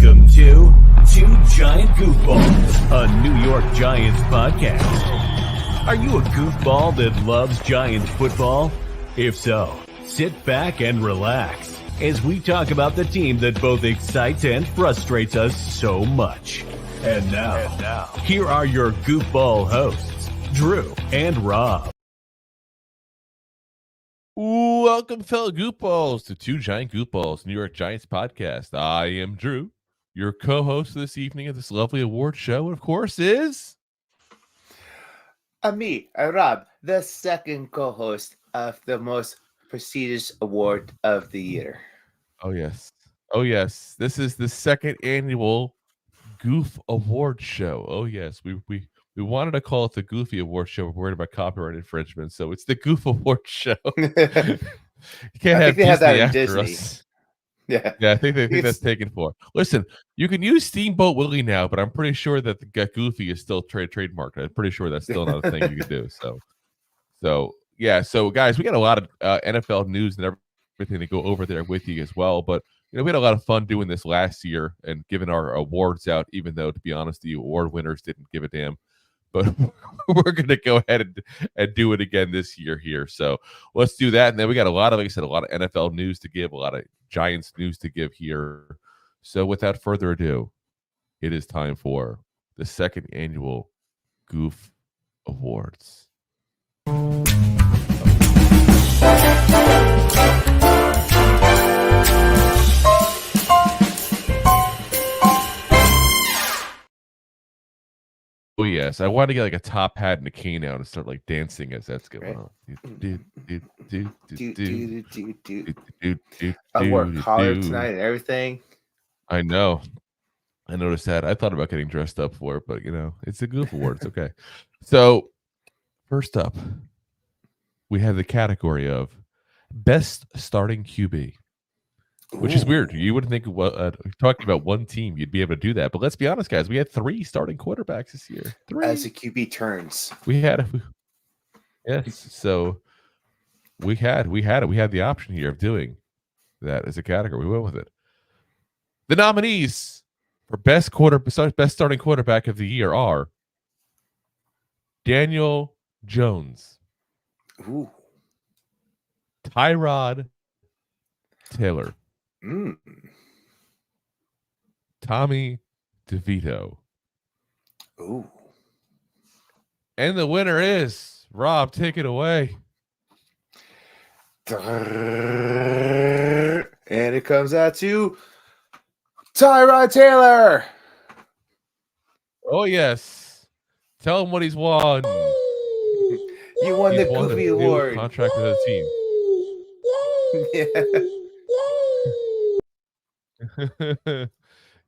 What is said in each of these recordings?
Welcome to Two Giant Goofballs, a New York Giants podcast. Are you a goofball that loves Giants football? If so, sit back and relax as we talk about the team that both excites and frustrates us so much. And now, here are your goofball hosts, Drew and Rob. Welcome, fellow goofballs, to Two Giant Goofballs, New York Giants podcast. I am Drew, your co-host this evening of this lovely award show, and of course is... Me, Rob, the second co-host of the most prestigious award of the year. Oh, yes. This is the second annual Goof Awards Show. Oh, yes. We wanted to call it the Goofy Awards Show. We're worried about copyright infringement, so it's the Goof Awards Show. You can't have Disney that in after Disney. us. Yeah, I think that's taken for. Listen, you can use Steamboat Willie now, but I'm pretty sure that the Goofy is still trademarked. I'm pretty sure that's still not a thing you can do. So guys, we got a lot of NFL news and everything to go over there with you as well. But we had a lot of fun doing this last year and giving our awards out, even though, to be honest, the award winners didn't give a damn. But we're going to go ahead and do it again this year here. So let's do that. And then we got a lot of NFL news to give, a lot of Giants news to give here. So without further ado, it is time for the second annual Goof Awards. Oh yes, I want to get like a top hat and a cane out and start like dancing as that's going on. I work hard tonight and everything. I know. I noticed that. I thought about getting dressed up for it, but it's a Goof Award. It's okay. So first up, we have the category of Best Starting QB. Which is weird. You wouldn't think talking about one team, you'd be able to do that. But let's be honest, guys. We had 3 starting quarterbacks this year. 3. As the QB turns. Yes. So we had the option here of doing that as a category. We went with it. The nominees for best starting quarterback of the year are Daniel Jones, Tyrod Taylor, Tommy DeVito. Ooh. And the winner is Rob. Take it away. And it comes out to Tyrod Taylor. Oh yes. Tell him what he's won. You won the Goofy Award. Contract with the team.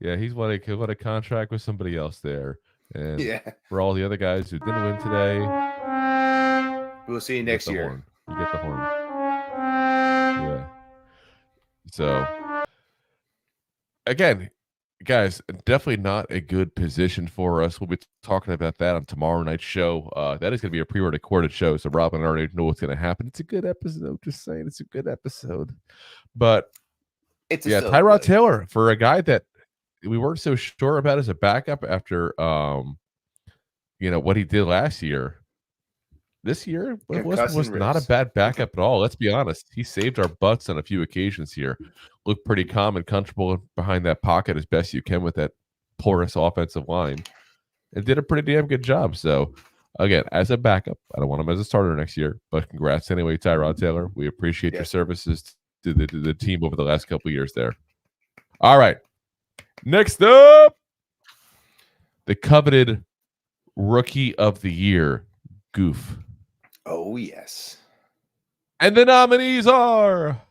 Yeah, he's won a contract with somebody else there. And for all the other guys who didn't win today, we'll see you next year. You get the horn. Yeah. So again, guys, definitely not a good position for us. We'll be talking about that on tomorrow night's show. That is going to be a pre-recorded show, so Rob and I already know what's going to happen. It's a good episode. Just saying, it's a good episode. But Tyrod Taylor, for a guy that we weren't so sure about as a backup after what he did last year. This year was not a bad backup at all. Let's be honest. He saved our butts on a few occasions here. Looked pretty calm and comfortable behind that pocket as best you can with that porous offensive line. And did a pretty damn good job. So, again, as a backup, I don't want him as a starter next year. But congrats anyway, Tyrod Taylor. We appreciate your services to the team over the last couple of years there. All right. Next up, the coveted Rookie of the Year, Goof. Oh, yes. And the nominees are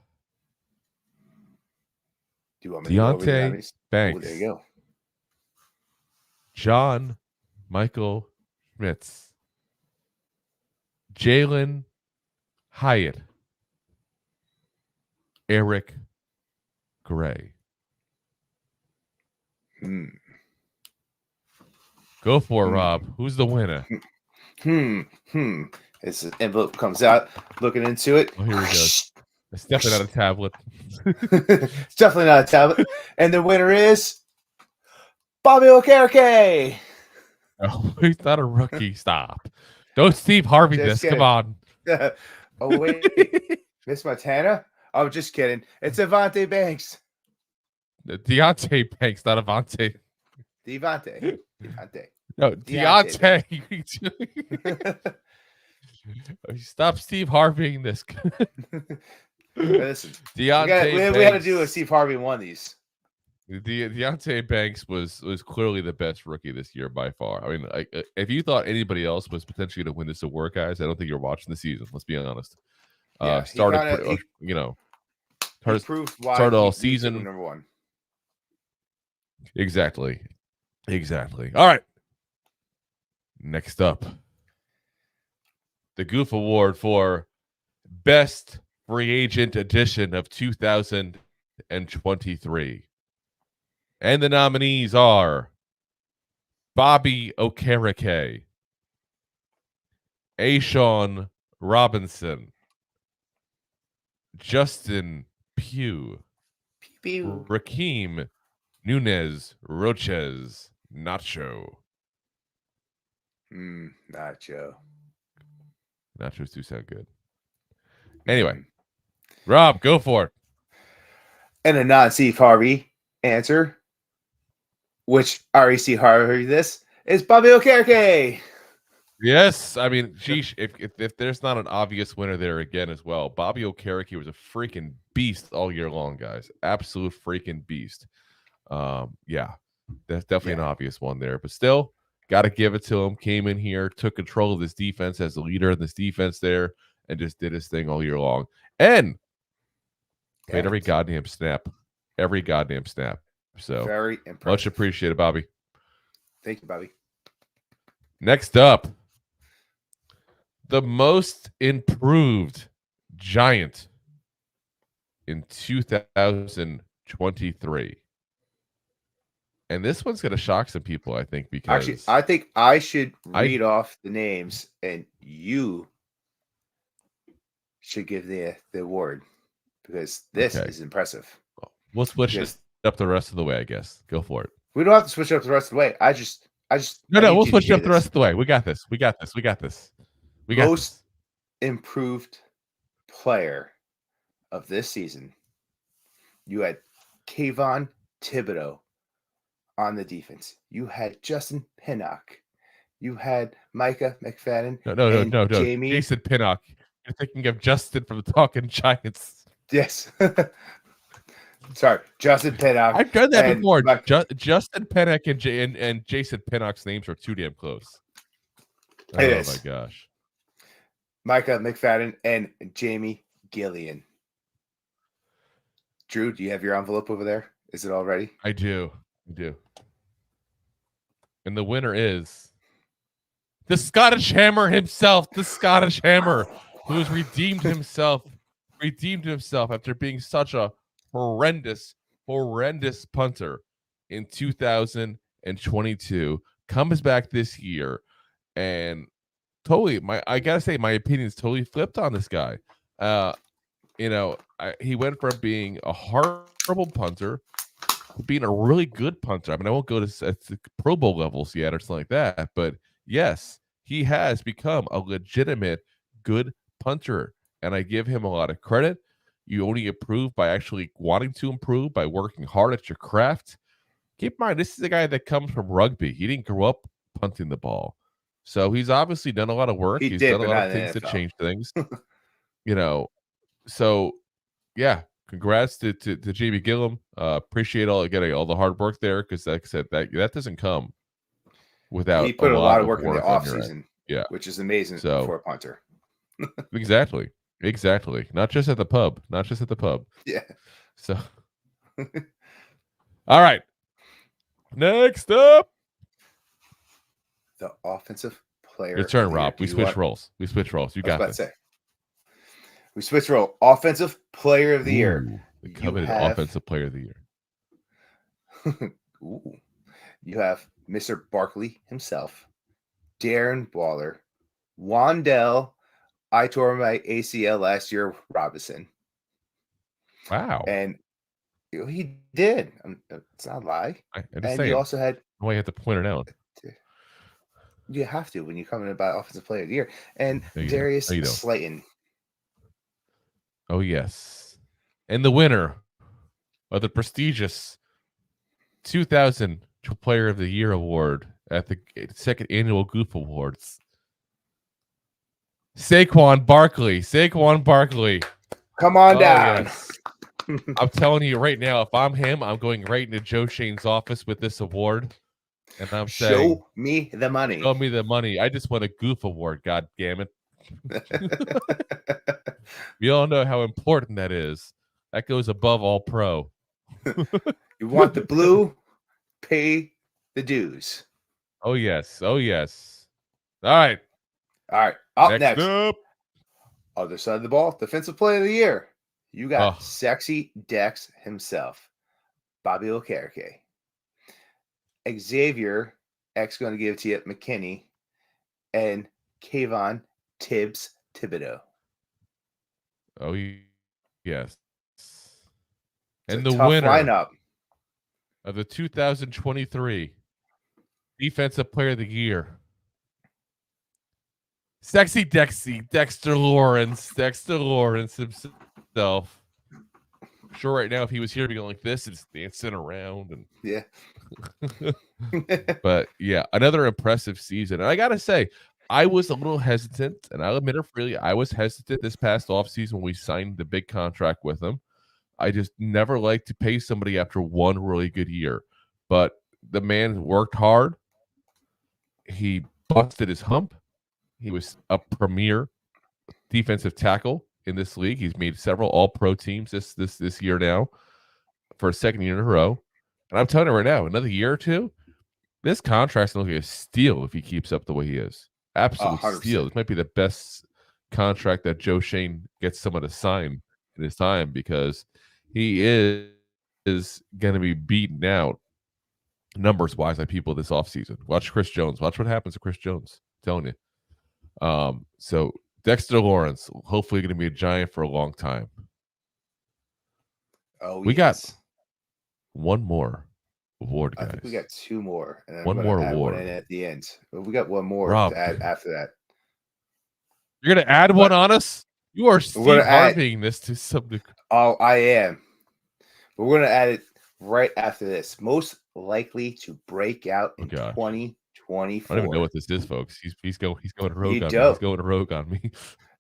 Deonte Banks. There you go. John Michael Schitz. Jalin Hyatt. Eric Gray. Go for it, Rob. Who's the winner? This envelope comes out, looking into it. Oh, here we go. It's definitely not a tablet. It's definitely not a tablet. And the winner is Bobby Okereke. Oh, he's not a rookie. Stop. Don't Steve Harvey Just this. Come on. Oh, wait. Miss Montana? Oh, just kidding. It's Deonte Banks. Deonte Banks, not Avante. Devontae. No, Deonte. Stop Steve Harveying this. Listen, Deonte we had to do a Steve Harvey one of these. Deonte Banks was clearly the best rookie this year by far. I mean, if you thought anybody else was potentially going to win this award, guys, I don't think you're watching the season. Let's be honest. Yeah, started all season number one. Exactly. All right. Next up, the Goof Award for Best Free Agent Edition of 2023. And the nominees are Bobby Okereke, Ashawn Robinson, Justin Pugh, Rakeem Nunez-Roches, Nacho. Nacho. Nachos do sound good. Anyway, Rob, go for it. And a non-Steve Harvey answer, which REC Harvey this is Bobby Okereke. Yes, I mean, sheesh, if there's not an obvious winner there again as well, Bobby Okereke was a freaking beast all year long, guys. Absolute freaking beast. Yeah, that's definitely an obvious one there, but still, got to give it to him. Came in here, took control of this defense as the leader in this defense there, and just did his thing all year long. And played every goddamn snap. Every goddamn snap. So very impressive. Much appreciated, Bobby. Thank you, Bobby. Next up, the most improved Giant in 2023. And this one's going to shock some people, I think, because actually, I think I should read off the names, and you should give the award, because this is impressive. We'll switch it up the rest of the way, I guess. Go for it. We don't have to switch it up the rest of the way. We'll switch it up the rest of the way. We got this. Most improved player of this season. You had Kayvon Thibodeaux on the defense. You had Justin Pinnock. You had Micah McFadden. No. Jamie. Jason Pinnock. You're thinking of Justin from the Talking Giants. Yes. Sorry, Justin Pinnock. I've done that before. Justin Pinnock and Jason Pinnock's names are too damn close. Oh my gosh. Micah McFadden and Jamie Gillan. Drew, do you have your envelope over there? Is it all ready? I do. And the winner is the Scottish Hammer himself, the Scottish Hammer, who has redeemed himself after being such a horrendous punter in 2022. Comes back this year and totally, I gotta say, my opinion is totally flipped on this guy. He went from being a horrible punter to being a really good punter. I mean, I won't go to the Pro Bowl levels yet or something like that, but yes, he has become a legitimate good punter, and I give him a lot of credit. You only improve by actually wanting to improve, by working hard at your craft. Keep in mind, this is a guy that comes from rugby. He didn't grow up punting the ball. So he's obviously done a lot of work. He's done a lot of things to change things. So yeah, congrats to Jamie Gillan. Appreciate all the hard work there, because like I said, that doesn't come without he put a lot of work in the off season. Yeah, which is amazing for a punter. Exactly. Not just at the pub. Yeah. So all right. Next up, the offensive player. Your turn, Rob. We switch roles. You got this. We switch role. Offensive player of the year. The coveted offensive player of the year. Ooh. You have Mr. Barkley himself, Darren Waller, Wandell. I tore my ACL last year, Robinson. Wow. And he did. It's not a lie. And you also had Why you have to point it out? You have to when you come in about Offensive Player of the Year. And No, you don't. Darius No, you don't. Slayton. Oh, yes. And the winner of the prestigious 2000 Player of the Year award at the second Annual Goof Awards, Saquon Barkley. Saquon Barkley. Come on down. Yes. I'm telling you right now, if I'm him, I'm going right into Joe Shane's office with this award. And I'm saying, show me the money. show me the money. I just won a Goof Award, god damn it. We all know how important that is. That goes above all pro. You want the blue? Pay the dues. Oh, yes. Oh, yes. All right. All right. Up Next next. up. Other side of the ball. Defensive Player of the Year. You got Sexy Dex himself. Bobby Okereke. Xavier, X going to give it to you, McKinney, and Kayvon Thibodeaux. Oh, yes. And It's the a tough winner lineup of the 2023 Defensive Player of the Year, Sexy Dexy, Dexter Lawrence himself. Sure, right now, if he was here, he'd be going like this, it's dancing around. And Yeah. But yeah, another impressive season. And I got to say, I was a little hesitant, and I'll admit it freely, I was hesitant this past offseason when we signed the big contract with him. I just never like to pay somebody after one really good year. But the man worked hard. He busted his hump. He was a premier defensive tackle in this league. He's made several all-pro teams this year now for a second year in a row. And I'm telling you right now, another year or two, this contract's going to be a steal if he keeps up the way he is. Absolute 100%. steal. This might be the best contract that Joe Shane gets someone to sign in his time, because he is going to be beaten out numbers-wise by people this offseason. Watch Chris Jones. Watch what happens to Chris Jones. I'm telling you. So Dexter Lawrence, hopefully going to be a Giant for a long time. Oh, We got one more award, guys. I think we got two more. And one more award. One in at the end. But we got one more Rob, to add after that. You're going to add one on us? You are Steve Harveying this to some degree. Oh, I am. But we're going to add it right after this. Most likely to break out in 2024. I don't even know what this is, folks. He's going rogue on me. He's going rogue on me.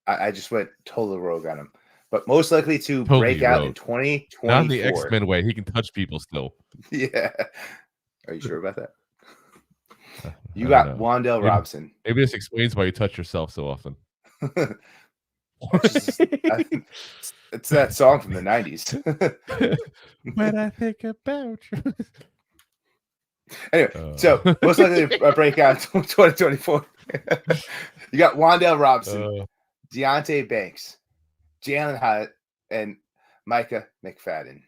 I just went total rogue on him. But most likely to break out in 2024. Not in the X-Men way. He can touch people still. Yeah. Are you sure about that? You got Wan'Dale Robinson. Maybe this explains why you touch yourself so often. It's that song from the 90s. When I think about you. Anyway, so most likely to break out in 2024. You got Wan'Dale Robinson, Deonte Banks, Jalin Hyatt, and Micah McFadden.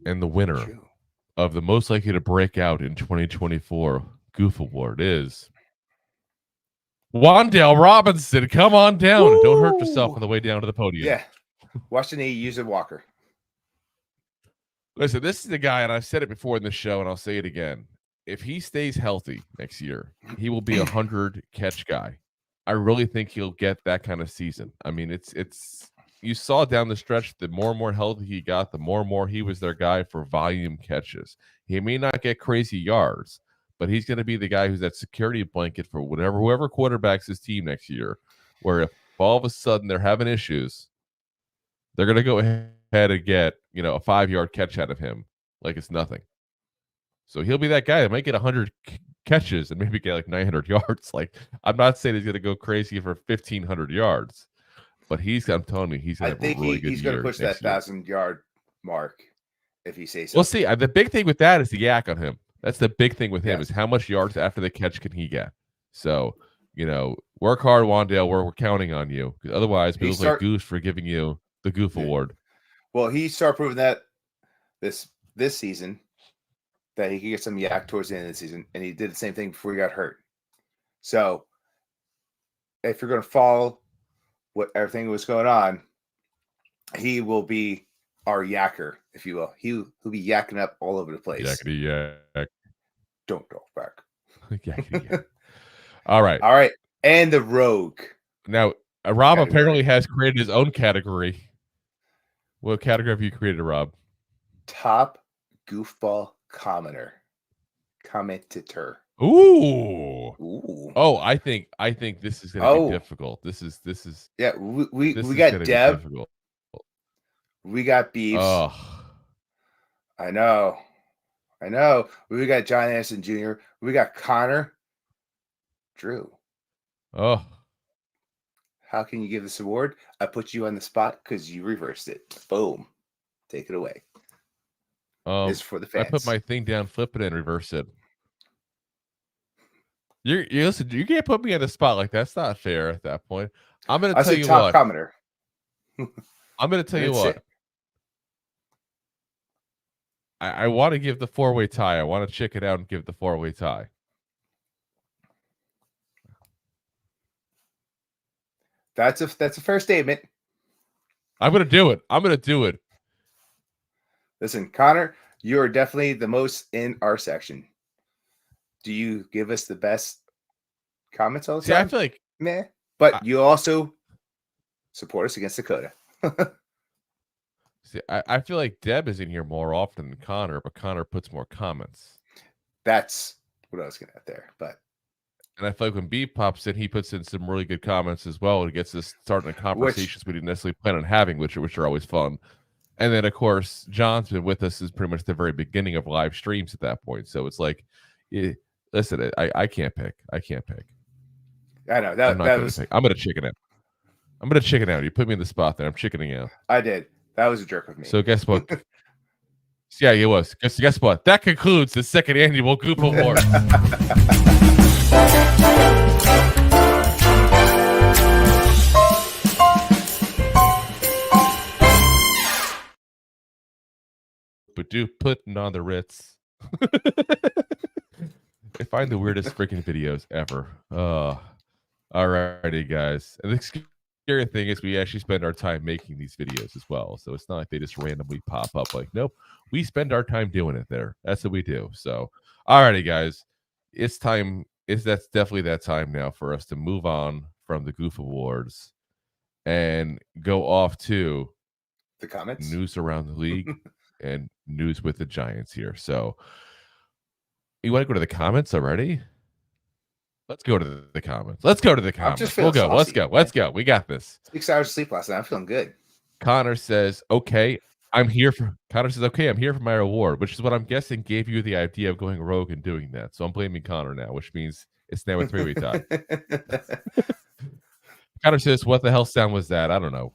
And the winner of the most likely to break out in 2024 Goof Award is Wan'Dale Robinson. Come on down. Woo! Don't hurt yourself on the way down to the podium. Yeah. Watch the knee, use a walker. Listen, this is the guy, and I've said it before in the show, and I'll say it again. If he stays healthy next year, he will be 100 catch guy. I really think he'll get that kind of season. I mean, it's you saw down the stretch, the more and more healthy he got, the more and more he was their guy for volume catches. He may not get crazy yards, but he's going to be the guy who's that security blanket for whoever quarterbacks his team next year, where if all of a sudden they're having issues, they're going to go ahead and get, a 5-yard catch out of him like it's nothing. So he'll be that guy that might get 100 catches and maybe get like 900 yards. Like, I'm not saying he's going to go crazy for 1,500 yards, but I'm telling you, he's going to have a really good year. He's going to push that 1,000-yard mark if he says so. We'll see. The big thing with that is the yak on him. That's the big thing with him is how much yards after the catch can he get. So, work hard, Wan'Dale. We're counting on you. Because otherwise, we look like Goose for giving you the Goof Award. Well, he started proving that this season that he could get some yak towards the end of the season, and he did the same thing before he got hurt. So, if you're going to follow what everything was going on, he will be our yacker, if you will. He'll be yakking up all over the place. Yakety yak. Don't talk back. Yakety yak. All right. All right. And the rogue. Now, Rob category. apparently has created his own category. What category have you created, Rob? Top goofball commenter. Commentator. Ooh. Ooh. Oh, I think this is going to be difficult. This is Yeah, we this is got gonna be Deb. difficult. We got Beeves. Oh. I know. We got John Anderson Jr. We got Connor. Drew. Oh. How can you give this award? I put you on the spot because you reversed it. Boom. Take it away. It's for the fans. I put my thing down, flip it, and reverse it. You listen. You can't put me on the spot like that's not fair. At that point, I'm going to tell you top what. commenter. I'm going to tell you what. I want to give the 4-way tie. I want to check it out and give the 4-way tie. That's a fair statement. I'm going to do it. Listen, Connor, you are definitely the most in our section. Do you give us the best comments all the time? I feel like meh. But you also support us against Dakota. See, I feel like Deb is in here more often than Connor, but Connor puts more comments. That's what I was getting at there. And I feel like when B pops in, he puts in some really good comments as well. It gets us starting conversations we didn't necessarily plan on having, which are always fun. And then, of course, John's been with us since pretty much the very beginning of live streams at that point. So it's like, listen, I can't pick. I know that was. I'm going to chicken out. You put me in the spot there. I'm chickening out. I did. That was a jerk of me. So guess what? Yeah, it was. Guess what? That concludes the second annual Goof Awards. Putting on the Ritz. I find the weirdest freaking videos ever. Alrighty, guys. And the scary thing is we actually spend our time making these videos as well. So it's not like they just randomly pop up. Like, nope, we spend our time doing it there. That's what we do. So, alrighty, guys. It's time. That's definitely that time now for us to move on from the Goof Awards and go off to the comments, news around the league, and news with the Giants here. So, you want to go to the comments already? Let's go to the comments. Let's go. Let's go. We got this. 6 hours of sleep last night. I'm feeling good. Connor says, okay, I'm here for my reward, which is what I'm guessing gave you the idea of going rogue and doing that. So I'm blaming Connor now, which means it's now a 3-way tie. Connor says, what the hell sound was that? I don't know.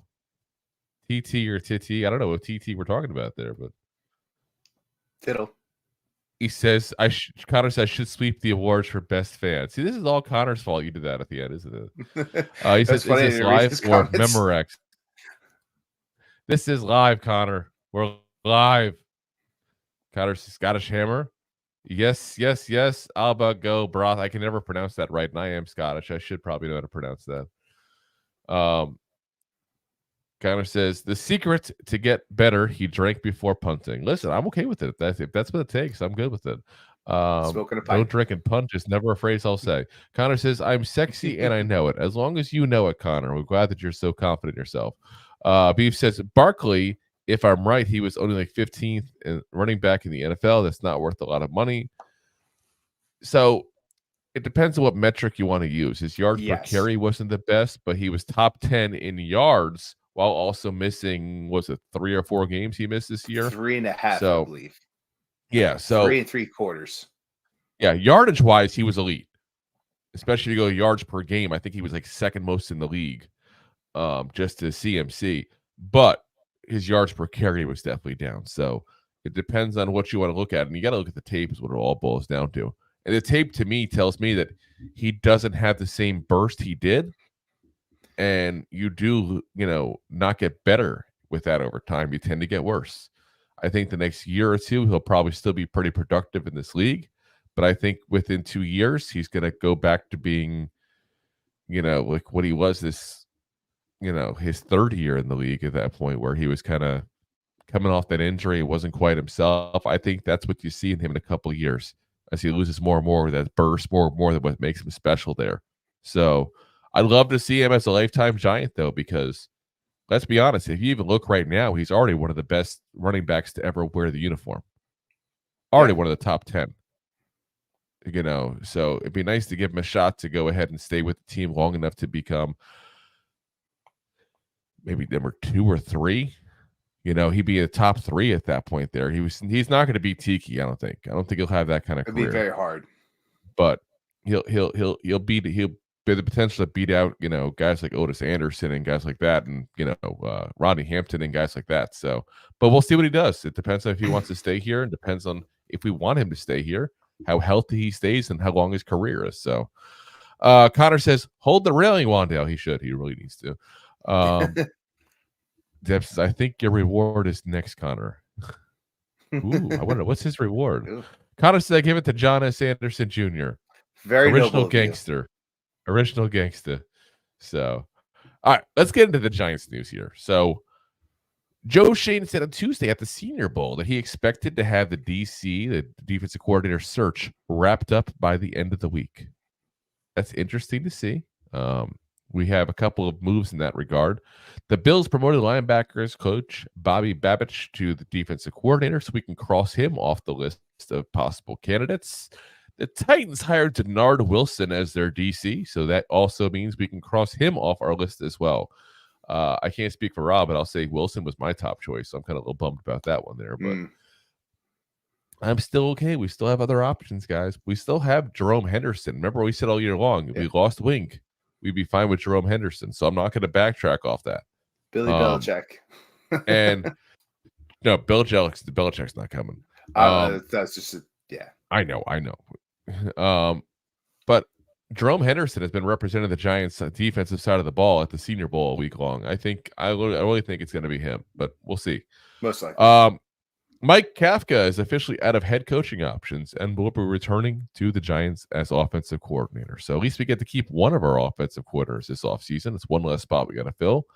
TT or TT. I don't know what TT we're talking about there, but Tittle. He says, Connor says, I should sweep the awards for best fan. See, this is all Connor's fault. You did that at the end, isn't it? He says, is this live or Memorex? This is live, Connor. We're live. Connor says, Scottish Hammer. Yes. Alba go broth. I can never pronounce that right, and I am Scottish. I should probably know how to pronounce that. Connor says, the secret to get better, he drank before punting. Listen, I'm okay with it. If that's what it takes, I'm good with it. Don't drink and punch is never a phrase I'll say. Connor says, I'm sexy and I know it. As long as you know it, Connor. We're glad that you're so confident in yourself. Beef says, Barkley, if I'm right, he was only like 15th in running back in the NFL. That's not worth a lot of money. So it depends on what metric you want to use. His yards per carry wasn't the best, but he was top 10 in yards while also missing, was it 3 or 4 games he missed this year? 3.5, so, I believe. Yeah, so 3 3/4. Yeah, yardage wise, he was elite. Especially if you go yards per game. I think he was like second most in the league, just to CMC. But his yards per carry was definitely down. So it depends on what you want to look at. And you got to look at the tape is what it all boils down to. And the tape to me tells me that he doesn't have the same burst he did. And you do, not get better with that over time. You tend to get worse. I think the next year or two, he'll probably still be pretty productive in this league. But I think within 2 years, he's going to go back to being, like what he was this, his third year in the league at that point, where he was kind of coming off that injury, wasn't quite himself. I think that's what you see in him in a couple of years as he loses more and more of that burst, more and more than what makes him special there. So I'd love to see him as a lifetime Giant, though, because let's be honest, if you even look right now, he's already one of the best running backs to ever wear the uniform. Already one of the top 10. You know, so it'd be nice to give him a shot to go ahead and stay with the team long enough to become maybe number 2 or 3. You know, he'd be a top 3 at that point there. He's not going to be Tiki, I don't think. I don't think he'll have that kind of career. It'd be very hard. But he'll be the potential to beat out, you know, guys like Otis Anderson and guys like that, and, you know, Rodney Hampton and guys like that. So, but we'll see what he does. It depends on if he wants to stay here, and depends on if we want him to stay here, how healthy he stays, and how long his career is. So Connor says, hold the railing, Wandale. He should. He really needs to. Deb says, I think your reward is next, Connor. Ooh, I wonder, what's his reward? Ooh. Connor says, I give it to John S. Anderson Jr. Very original gangster. Original gangster. So, all right, let's get into the Giants news here. So, Joe Schoen said on Tuesday at the Senior Bowl that he expected to have the DC, the defensive coordinator search, wrapped up by the end of the week. That's interesting to see. We have a couple of moves in that regard. The Bills promoted linebackers coach Bobby Babich to the defensive coordinator, so we can cross him off the list of possible candidates. The Titans hired Denard Wilson as their DC, so that also means we can cross him off our list as well. I can't speak for Rob, but I'll say Wilson was my top choice, so I'm kind of a little bummed about that one there. But I'm still okay. We still have other options, guys. We still have Jerome Henderson. Remember what we said all year long? If we lost Wink, we'd be fine with Jerome Henderson. So I'm not going to backtrack off that. Billy Belichick. And no, Belichick's not coming. That's just I know. But Jerome Henderson has been representing the Giants' defensive side of the ball at the Senior Bowl all week long. I really think it's going to be him, but we'll see. Most likely. Mike Kafka is officially out of head coaching options and will be returning to the Giants as offensive coordinator. So at least we get to keep one of our offensive coordinators this offseason. It's one less spot we got to fill.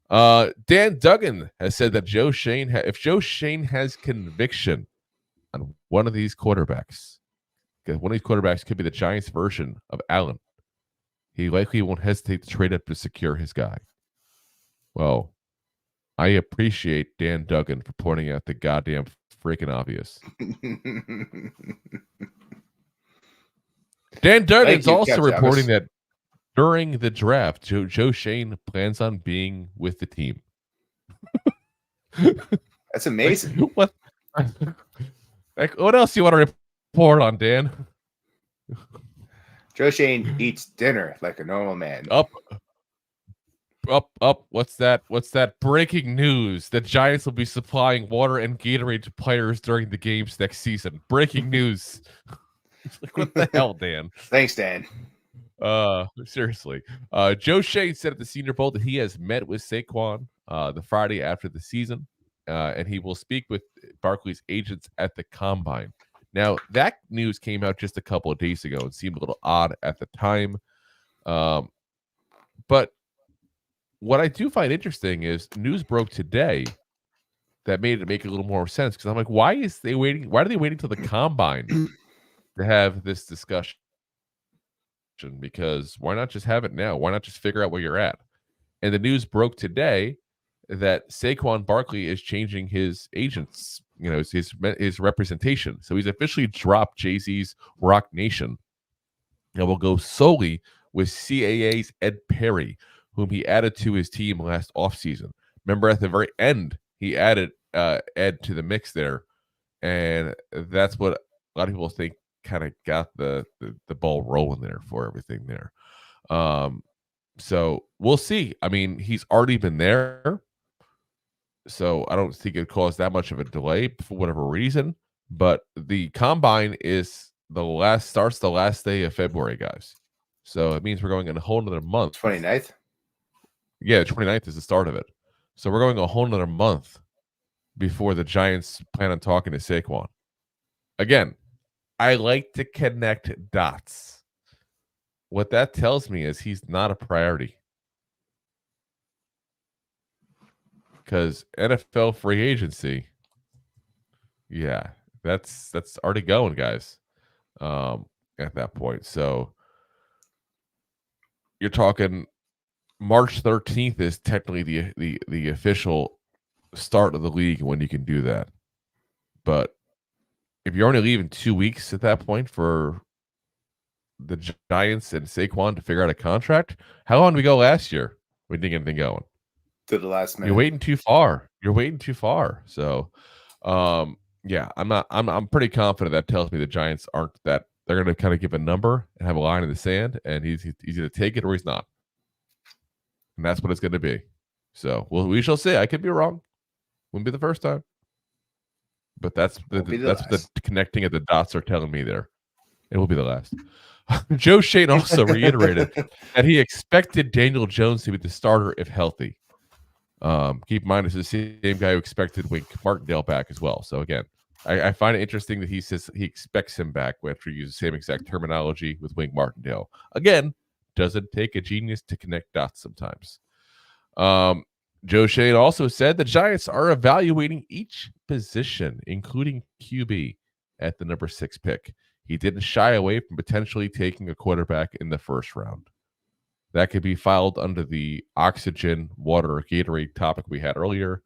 Dan Duggan has said that if Joe Schoen has conviction on one of these quarterbacks, because one of these quarterbacks could be the Giants' version of Allen, he likely won't hesitate to trade up to secure his guy. Well, I appreciate Dan Duggan for pointing out the goddamn freaking obvious. Dan Duggan's also reporting that during the draft, Joe Schoen plans on being with the team. That's amazing. What else do you want to report on, Dan? Joe Schoen eats dinner like a normal man. Up. What's that? Breaking news. The Giants will be supplying water and Gatorade to players during the games next season. Breaking news. Like, what the hell, Dan? Thanks, Dan. Seriously. Joe Schoen said at the Senior Bowl that he has met with Saquon the Friday after the season, and he will speak with Barkley's agents at the Combine. Now, that news came out just a couple of days ago and seemed a little odd at the time. But what I do find interesting is news broke today that made it make a little more sense, because I'm like, why are they waiting till the Combine to have this discussion? Because why not just have it now? Why not just figure out where you're at? And the news broke today that Saquon Barkley is changing his agents, his representation. So he's officially dropped Jay-Z's Rock Nation and will go solely with CAA's Ed Perry, whom he added to his team last offseason. Remember, at the very end, he added Ed to the mix there, and that's what a lot of people think kind of got the ball rolling there for everything there. So we'll see. I mean, he's already been there, so I don't think it caused that much of a delay for whatever reason. But the Combine starts the last day of February, guys. So it means we're going in a whole another month. 29th? Yeah, 29th is the start of it. So we're going a whole another month before the Giants plan on talking to Saquon. Again, I like to connect dots. What that tells me is he's not a priority. because NFL free agency, yeah, that's already going, guys. At that point, so you're talking March 13th is technically the official start of the league when you can do that. But if you're only leaving 2 weeks at that point for the Giants and Saquon to figure out a contract, how long did we go last year? We didn't get anything going. To the last minute. You're waiting too far. So, yeah, I'm pretty confident that tells me the Giants aren't that. They're going to kind of give a number and have a line in the sand, and he's going to take it or he's not. And that's what it's going to be. So, we shall see. I could be wrong. Wouldn't be the first time. But that's the connecting of the dots are telling me there. It will be the last. Joe Shane also reiterated that he expected Daniel Jones to be the starter if healthy. Keep in mind, it's the same guy who expected Wink Martindale back as well. So again, I find it interesting that he says he expects him back after he uses the same exact terminology with Wink Martindale. Again, doesn't take a genius to connect dots sometimes. Joe Shane also said the Giants are evaluating each position, including QB, at the number 6 pick. He didn't shy away from potentially taking a quarterback in the first round. That could be filed under the oxygen, water, Gatorade topic we had earlier.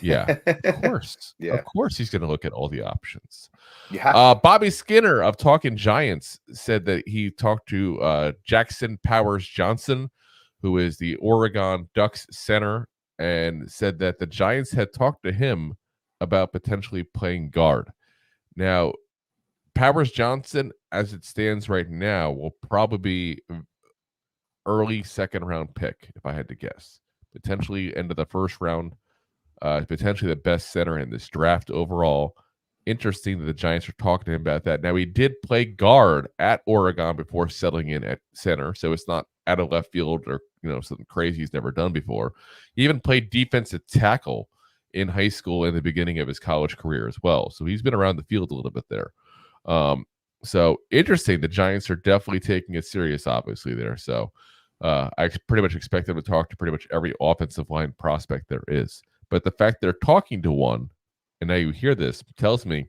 Yeah, of course. Yeah. Of course he's going to look at all the options. Yeah. Bobby Skinner of Talking Giants said that he talked to Jackson Powers Johnson, who is the Oregon Ducks center, and said that the Giants had talked to him about potentially playing guard. Now, Powers Johnson, as it stands right now, will probably be early second round pick, if I had to guess. Potentially end of the first round. Potentially the best center in this draft overall. Interesting that the Giants are talking to him about that. Now, he did play guard at Oregon before settling in at center, so it's not out of left field or something crazy he's never done before. He even played defensive tackle in high school in the beginning of his college career as well. So he's been around the field a little bit there. So interesting. The Giants are definitely taking it serious, obviously, there. So I pretty much expect them to talk to pretty much every offensive line prospect there is. But the fact they're talking to one, and now you hear this, tells me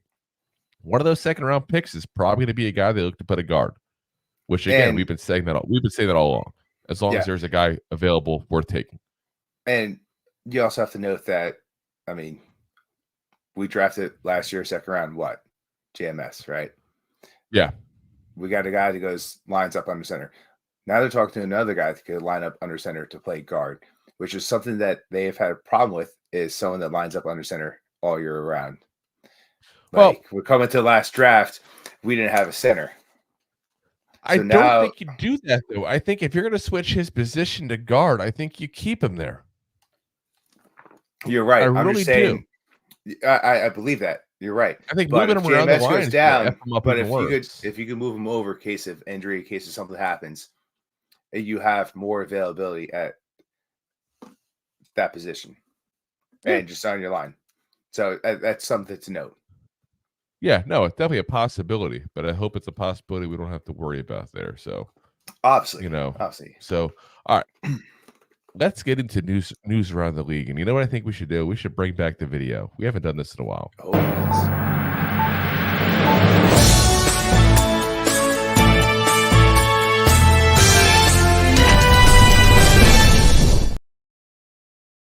one of those second round picks is probably going to be a guy they look to put a guard. Which again, we've been saying that all along. As long as there's a guy available worth taking. And you also have to note that, we drafted last year, second round, what? JMS, right? Yeah. We got a guy that lines up under center. Now they're talking to another guy that could line up under center to play guard, which is something that they have had a problem with, is someone that lines up under center all year round. We're coming to the last draft, we didn't have a center. I don't think you do that, though. I think if you're going to switch his position to guard, I think you keep him there. You're right. I'm just saying. I believe that. You're right. I think moving him around the line goes down. But if you could move him over in case of injury, in case of something happens, you have more availability at that position and just on your line. So that's something to note. Yeah, no, it's definitely a possibility, but I hope it's a possibility we don't have to worry about there. So, obviously. So, all right, let's get into news around the league. And you know what I think we should do? We should bring back the video. We haven't done this in a while. Oh, yes.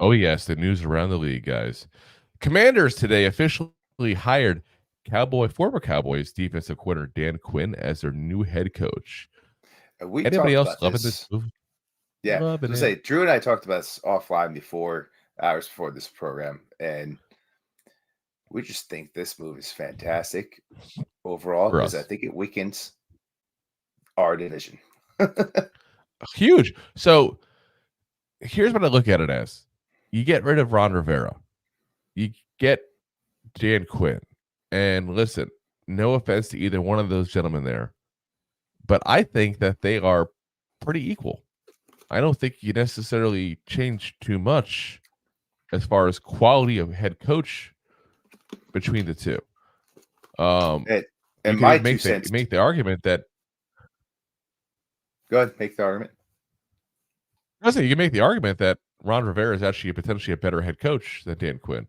Oh, yes, the news around the league, guys. Commanders today officially hired former Cowboys defensive coordinator Dan Quinn as their new head coach. Anybody else loving this move? Yeah, Drew and I talked about this offline hours before this program, and we just think this move is fantastic overall because I think it weakens our division. Huge. So here's what I look at it as: you get rid of Ron Rivera, you get Dan Quinn. And listen, no offense to either one of those gentlemen there, but I think that they are pretty equal. I don't think you necessarily change too much as far as quality of head coach between the two. And make the argument that. Go ahead, make the argument. I say you can make the argument that Ron Rivera is actually potentially a better head coach than Dan Quinn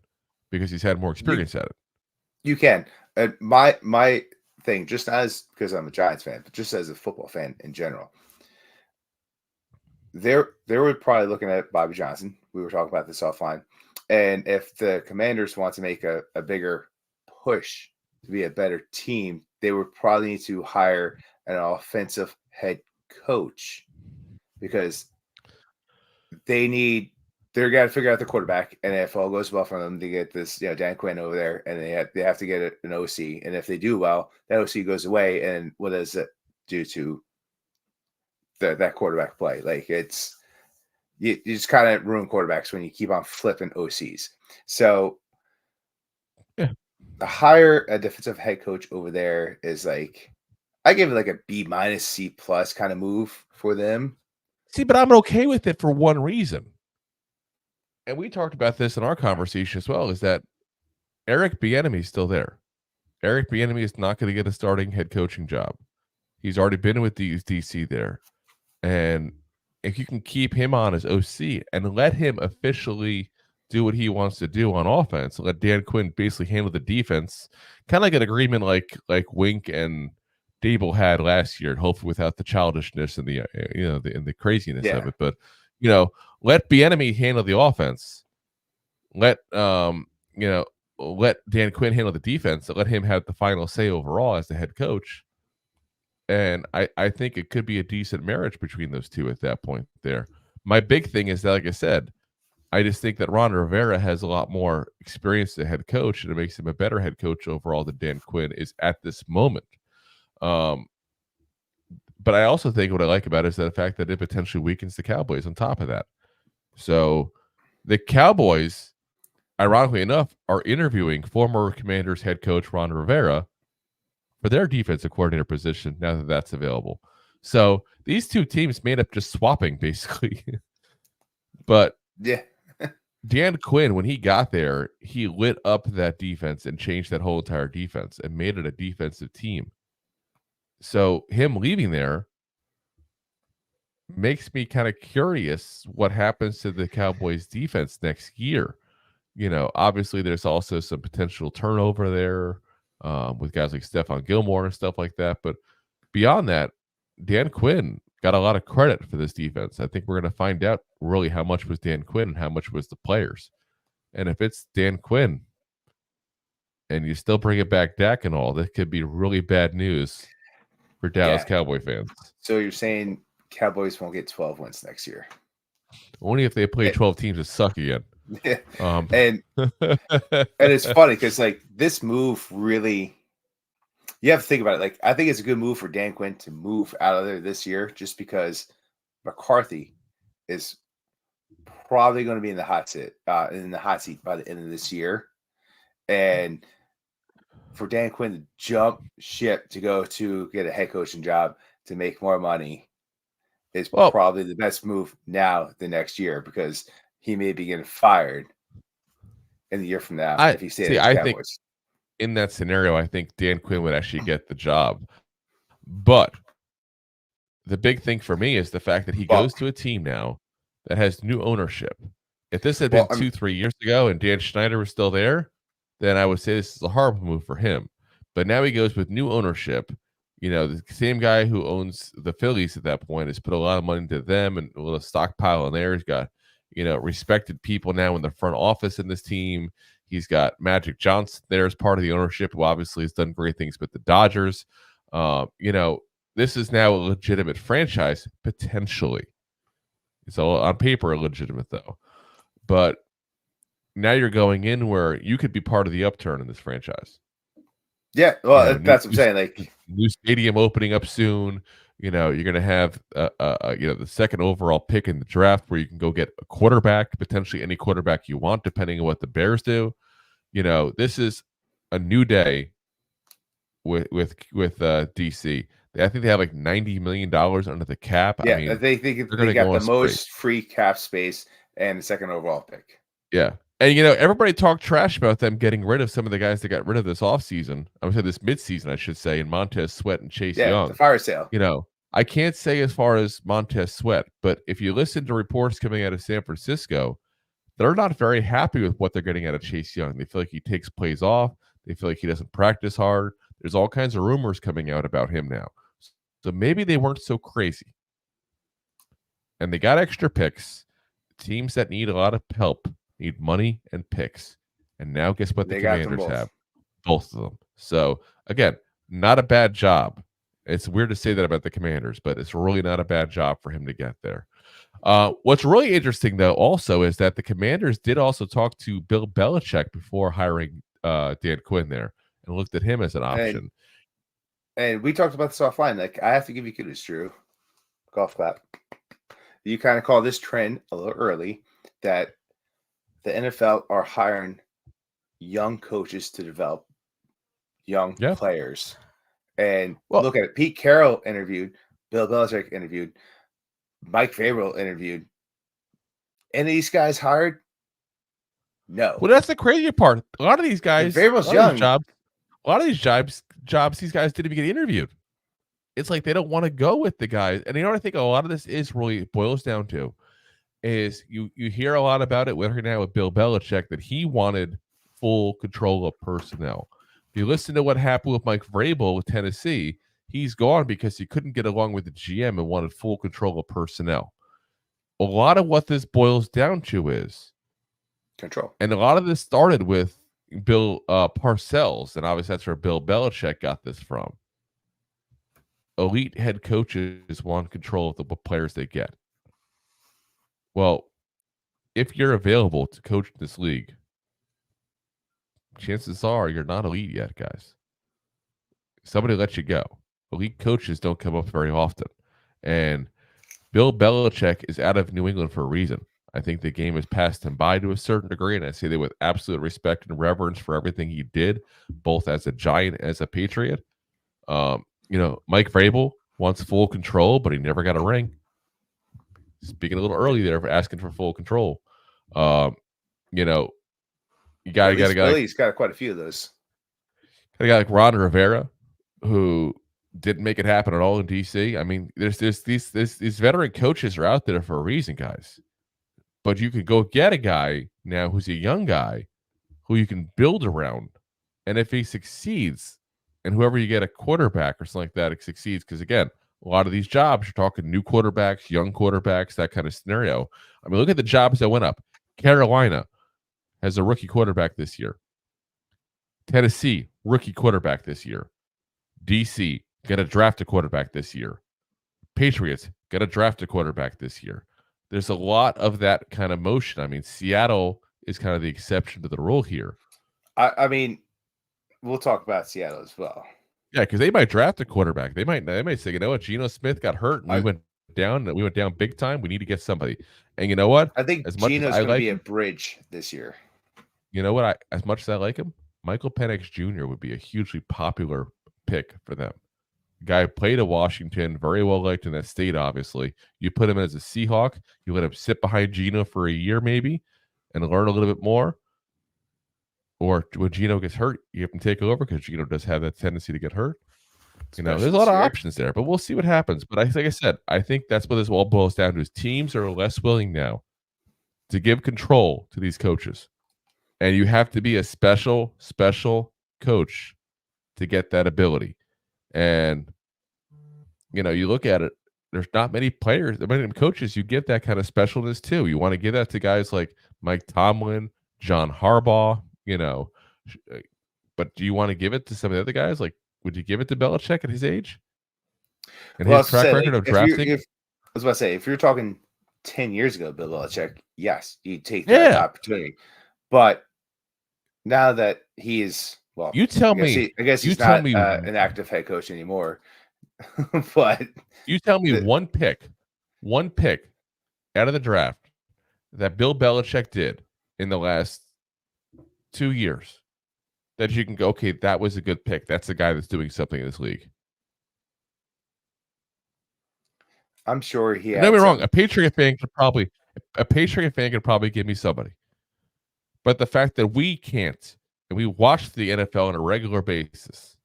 because he's had more experience at it. You can. My thing, just as because I'm a Giants fan, but just as a football fan in general, they were probably looking at Bobby Johnson. We were talking about this offline. And if the Commanders want to make a bigger push to be a better team, they would probably need to hire an offensive head coach because they're got to figure out the quarterback. And if all goes well for them, they get this, Dan Quinn over there, and they have to get an OC. And if they do well, that OC goes away. And what does it do to that quarterback play? Like you just kind of ruin quarterbacks when you keep on flipping OCs. So yeah, hire a defensive head coach over there is like, I give it like a B- C+ kind of move for them. See, but I'm okay with it for one reason. And we talked about this in our conversation as well, is that Eric Bieniemy is still there. Eric Bieniemy is not going to get a starting head coaching job. He's already been with DC there. And if you can keep him on as OC and let him officially do what he wants to do on offense, let Dan Quinn basically handle the defense, kind of like an agreement like Wink and Dable had last year, hopefully without the childishness and the the craziness of it. But let Bieniemy handle the offense. Let let Dan Quinn handle the defense. Let him have the final say overall as the head coach. And I think it could be a decent marriage between those two at that point there. My big thing is that, like I said, I just think that Ron Rivera has a lot more experience as a head coach, and it makes him a better head coach overall than Dan Quinn is at this moment. But I also think what I like about it is the fact that it potentially weakens the Cowboys on top of that. So the Cowboys, ironically enough, are interviewing former Commanders head coach Ron Rivera for their defensive coordinator position now that that's available. So these two teams made up just swapping basically. But yeah, Dan Quinn, when he got there, he lit up that defense and changed that whole entire defense and made it a defensive team. So him leaving there makes me kind of curious what happens to the Cowboys defense next year. Obviously there's also some potential turnover there with guys like Stephon Gilmore and stuff like that. But beyond that, Dan Quinn got a lot of credit for this defense. I think we're going to find out really how much was Dan Quinn and how much was the players. And if it's Dan Quinn and you still bring it back Dak and all, that could be really bad news for Dallas Cowboy fans. So you're saying Cowboys won't get 12 wins next year? Only if they play 12 teams that suck again. Yeah. And it's funny because like this move really, you have to think about it. Like I think it's a good move for Dan Quinn to move out of there this year, just because McCarthy is probably going to be in the hot seat by the end of this year, and for Dan Quinn to jump ship to go to get a head coaching job to make more money is probably the best move now the next year, because he may be getting fired in the year from now if he stays. I think in that scenario, I think Dan Quinn would actually get the job. But the big thing for me is the fact that he goes to a team now that has new ownership. If this had been 2-3 years ago and Dan Snyder was still there, then I would say this is a horrible move for him. But now he goes with new ownership. The same guy who owns the Phillies at that point has put a lot of money into them and a little stockpile in there. He's got, respected people now in the front office in this team. He's got Magic Johnson there as part of the ownership, who obviously has done great things with the Dodgers. This is now a legitimate franchise, potentially. It's all on paper illegitimate, though. But now you're going in where you could be part of the upturn in this franchise. Yeah, well, that's what I'm saying. Like, new stadium opening up soon. You're going to have the second overall pick in the draft, where you can go get a quarterback, potentially any quarterback you want, depending on what the Bears do. This is a new day with DC. I think they have like $90 million under the cap. Yeah, I mean, they got the most free cap space and the second overall pick. Yeah. And, everybody talked trash about them getting rid of some of the guys that got rid of this offseason. I would say this midseason, I should say, in Montez Sweat and Chase Young. The fire sale. I can't say as far as Montez Sweat, but if you listen to reports coming out of San Francisco, they're not very happy with what they're getting out of Chase Young. They feel like he takes plays off. They feel like he doesn't practice hard. There's all kinds of rumors coming out about him now. So maybe they weren't so crazy. And they got extra picks. Teams that need a lot of help need money and picks. And now guess what the Commanders have? Both of them. So, again, not a bad job. It's weird to say that about the Commanders, but it's really not a bad job for him to get there. What's really interesting, though, also is that the Commanders did also talk to Bill Belichick before hiring Dan Quinn there and looked at him as an option. And we talked about this offline. Like, I have to give you kudos, Drew. Golf clap. You kind of call this trend a little early that the NFL are hiring young coaches to develop young players. And look at it. Pete Carroll interviewed, Bill Belichick interviewed, Mike Vrabel interviewed. Any of these guys hired? No. Well, that's the crazy part. A lot of these guys, Vrabel's young. A lot of these jobs, these guys didn't even get interviewed. It's like they don't want to go with the guys. And you know what I think a lot of this is really boils down to is you hear a lot about it right now with Bill Belichick that he wanted full control of personnel. If you listen to what happened with Mike Vrabel with Tennessee, he's gone because he couldn't get along with the GM and wanted full control of personnel. A lot of what this boils down to is control. And a lot of this started with Bill Parcells, and obviously that's where Bill Belichick got this from. Elite head coaches want control of the players they get. Well, if you're available to coach this league, chances are you're not elite yet, guys. Somebody let you go. Elite coaches don't come up very often. And Bill Belichick is out of New England for a reason. I think the game has passed him by to a certain degree, and I say that with absolute respect and reverence for everything he did, both as a Giant and as a Patriot. Mike Vrabel wants full control, but he never got a ring. Speaking a little early there for asking for full control. You got a guy. He's got quite a few of those. Got a guy like Ron Rivera, who didn't make it happen at all in DC. I mean, there's these veteran coaches are out there for a reason, guys. But you could go get a guy now who's a young guy who you can build around, and if he succeeds, and whoever you get a quarterback or something like that, it succeeds. Because again, a lot of these jobs, you're talking new quarterbacks, young quarterbacks, that kind of scenario. I mean, look at the jobs that went up. Carolina has a rookie quarterback this year. Tennessee, rookie quarterback this year. DC, got to draft a quarterback this year. Patriots, got to draft a quarterback this year. There's a lot of that kind of motion. I mean, Seattle is kind of the exception to the rule here. I mean, we'll talk about Seattle as well. Yeah, because they might draft a quarterback. They might say, you know what, Geno Smith got hurt and we went down big time. We need to get somebody. And you know what? I think Geno's going to be a bridge this year. You know what? As much as I like him, Michael Penix Jr. would be a hugely popular pick for them. Guy played at Washington, very well liked in that state, obviously. You put him as a Seahawk, you let him sit behind Geno for a year maybe and learn a little bit more. Or when Geno gets hurt, you have him take over because Geno does have that tendency to get hurt. There's a lot of options there, but we'll see what happens. But like I said, I think that's what this all boils down to is teams are less willing now to give control to these coaches. And you have to be a special coach to get that ability. And, you look at it, there's not many players, many coaches you give that kind of specialness to. You want to give that to guys like Mike Tomlin, John Harbaugh, but do you want to give it to some of the other guys? Like, would you give it to Belichick at his age? And his track record of drafting? I was about to say, if you're talking 10 years ago, Bill Belichick, yes, you'd take that opportunity. But now that he is, well, you tell me. I guess he's not an active head coach anymore. But you tell me one pick out of the draft that Bill Belichick did in the last 2 years that you can go, okay, that was a good pick. That's the guy that's doing something in this league. I'm sure he has. Don't get me wrong. A Patriot fan could probably give me somebody. But the fact that we can't, and we watch the NFL on a regular basis,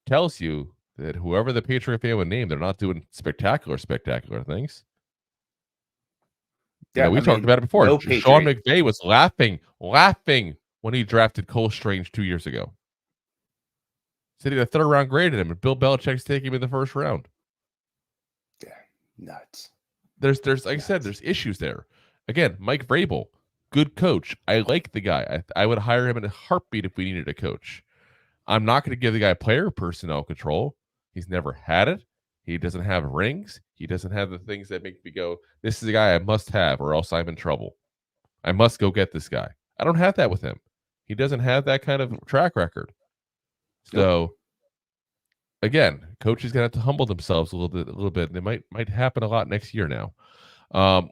tells you that whoever the Patriot fan would name, they're not doing spectacular things. Yeah, We talked about it before. no Sean Patriot. McVay was laughing when he drafted Cole Strange 2 years ago. Said he had a third round grade at him, and Bill Belichick's taking him in the first round. Yeah, nuts. There's like I said, there's issues there. Again, Mike Vrabel, good coach. I like the guy. I would hire him in a heartbeat if we needed a coach. I'm not going to give the guy player personnel control. He's never had it. He doesn't have rings. He doesn't have the things that make me go, this is a guy I must have or else I'm in trouble. I must go get this guy. I don't have that with him. He doesn't have that kind of track record. So, again, coaches going to have to humble themselves a little bit. And it might happen a lot next year now.